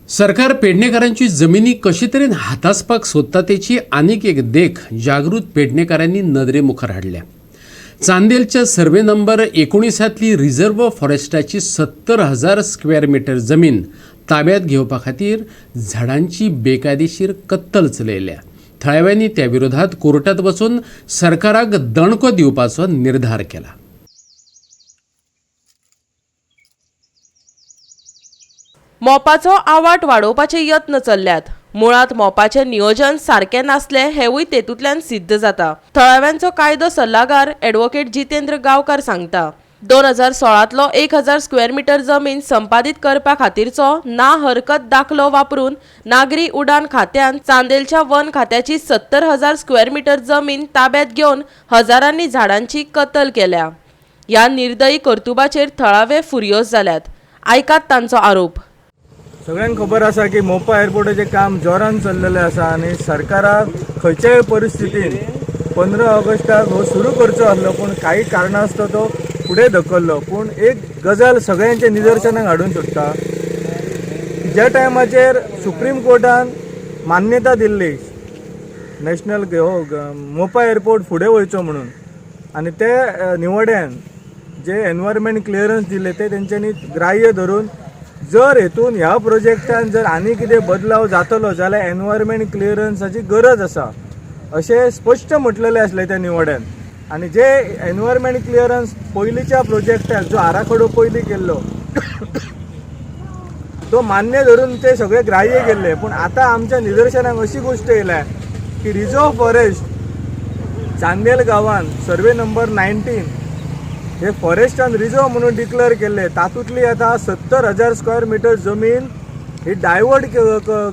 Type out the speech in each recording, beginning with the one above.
सरकार पेडणेकारांची जमिनी कशी तरेन हातासपाक सोदता तेची आनीक एक देख जागृत पेडणेकारांनी नदरेमुखार हाडल्या। चांदेलच्या सर्वे नंबर 19तली रिझर्व फॉरेस्टाची 70,000 स्क्वेअर मीटर जमीन ताब्यात घेवपा खातीर झाडांची बेकायदेशीर कत्तल चलयल्या। थळाव्यांनी त्या विरोधात कोर्टात वचून सरकाराक दणको दिवपाचो निर्धार केला। मोपाचो आवाठ वाडोवपाचे यत्न चल्ल्यात। मुळात मोपाचे नियोजन सारखे नासले हेवूय तेतूंतल्यान सिद्ध जाता। थळाव्यांचो कायदो सल्लागार ॲडव्होकेट जितेंद्र गांवकार सांगता, 2016तलो 1000 स्क्वेअर मीटर जमीन संपादीत करपा खातीरचो ना हरकत दाखलो वापरून नागरी उडाण खात्यान चांदेलच्या वन खात्याची 70,000 स्क्वेअर मीटर जमीन ताब्यात घेवन हजारांनी झाडांची कत्तल केल्या। ह्या निर्दयी कर्तुबाचेर थळावे फुर्योज जाल्यात। आयकात तांचो आरोप। सगळ्यांक खबर आसा की मोपा एअरपोर्टाचें काम जोरान चल्लेलें आसा आनी सरकाराक खंयच्याय परिस्थितीन 15 ऑगस्टाक हो सुरू करचो आसलो, पूण काही कारणास्तव तो फुडें धकल्लो। पूण एक गजाल सगळ्यांच्या निदर्शनाक हाडून सोडटा, ज्या टायमाचेर सुप्रीम कोर्टान मान्यता दिल्ली नॅशनल मोपा एअरपोर्ट फुडें वयचो म्हणून, आनी ते निवड्यान जे एनवायरमेंट क्लियरन्स दिले ते तेंच्यांनी ग्राह्य धरून जर हेतून ह्या प्रोजेक्टान जर आनी कितें बदलाव जातलो जाल्यार एनवायरमेंट क्लियरन्साची गरज आसा अशें स्पश्ट म्हटलेलें आसलें त्या निवड्यान। आनी जे एनवायरमेंट क्लियरन्स पयलींच्या प्रोजेक्टाक जो आराखडो पयलीं केल्लो तो मान्य धरून ते सगळे ग्राह्य केल्ले। पूण आतां आमच्या निदर्शनाक अशी गोश्ट येयल्या की रिझर्व फॉरेस्ट चांदेल गांवान सर्वे नंबर 19 हे फॉरेस्टान रिझर्व म्हणून डिक्लेअर केले, तातूंतली आतां 70,000 स्क्वेअर मीटर जमीन ही डायवर्ट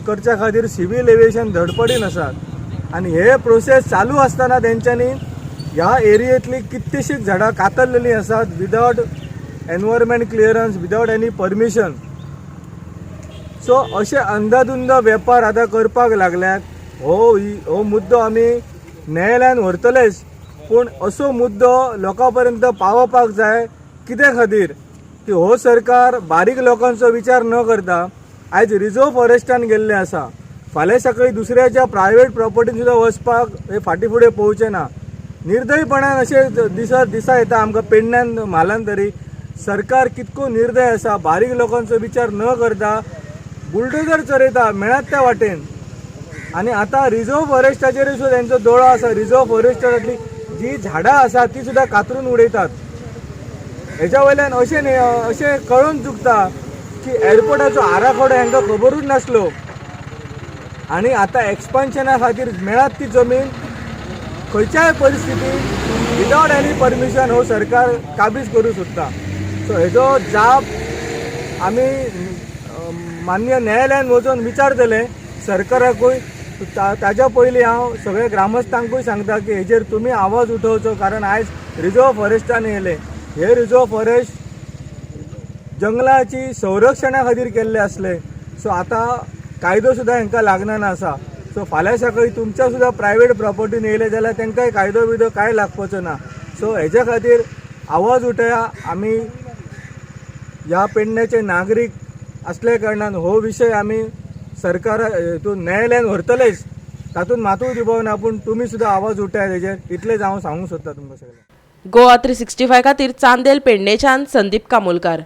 करच्या खातीर सिव्हिल एव्हिएशन धडपडीन आसात। आनी हे प्रोसेस चालू आसतना तेंच्यांनी ह्या एरियेंतली कितलीशींच झाडां कातरलेलीं आसात without environment clearance, without any permission. So अशे अंधाधुंद वेपार आतां करपाक लागल्यात। हो मुद्दो आमी न्यायालयान व्हरतलेच, पूण असो मुद्दो लोकां पर्यंत पावोवपाक जाय कित्या खातीर की हो सरकार बारीक लोकांचो विचार न करता आयज रिझर्व फॉरेस्टान गेल्ले आसा, फाल्यां सकाळी दुसऱ्याच्या प्रायवेट प्रॉपर्टीन सुद्दां वचपाक हे फाटीं फुडें पळोवचे ना। निर्दयपणान अशे दिसा येता आमकां पेडण्यान म्हालान तरी सरकार कितको निर्दय आसा, बारीक लोकांचो विचार न करता बुलडोजर चलयता मेळत त्या वाटेन। आनी आतां रिझर्व फॉरेस्टाचेर सुद्दां तेंचो दोळो आसा। रिझर्व फॉरेस्टातली जी झाडां आसा ती सुद्दां कातरून उडयतात। हेच्या वयल्यान अशें कळून चुकता की एअरपोर्टाचो आराखडो हांकां खबरूच नासलो आनी आतां एक्सपान्शना खातीर मेळत ती जमीन खंयच्याय परिस्थितीन विदावट एनी परमिशन हो सरकार काबीज करूं सोदता। सो हेजो जाप आमी मान्य न्यायालयान वचून विचारतले सरकाराकूय। ताच्या पयलीं हांव सगळ्या ग्रामस्थांकूय सांगता की हेजेर तुमी आवाज उठोवचो, कारण आयज रिझर्व फॉरेस्टान येयले। हे रिझर्व फॉरेस्ट जंगलाची संरक्षणा खातीर केल्ले आसले। सो आतां कायदो सुद्दां हांकां लागना आसा। सो फाल्यां सकाळी तुमच्या सुद्दां प्रायवेट प्रॉपर्टीन येयले जाल्यार तांकांय कायदो बिदो कांय लागपाचो ना। सो हेच्या खातीर आवाज उठया। आमी ह्या पेडण्याचे नागरीक असल्या कारणान हो विशय आमी सरकार हितून न्यायालयान व्हरतलेच, तातूंत मातूय दिवप ना, पूण तुमी सुद्दां आवाज उठयात हेजेर, इतलेंच हांव सांगूंक सोदता तुमकां सगळ्यांक। गोवा 365 खातीर चांदेल पेडणेच्यान संदीप कामोलकार।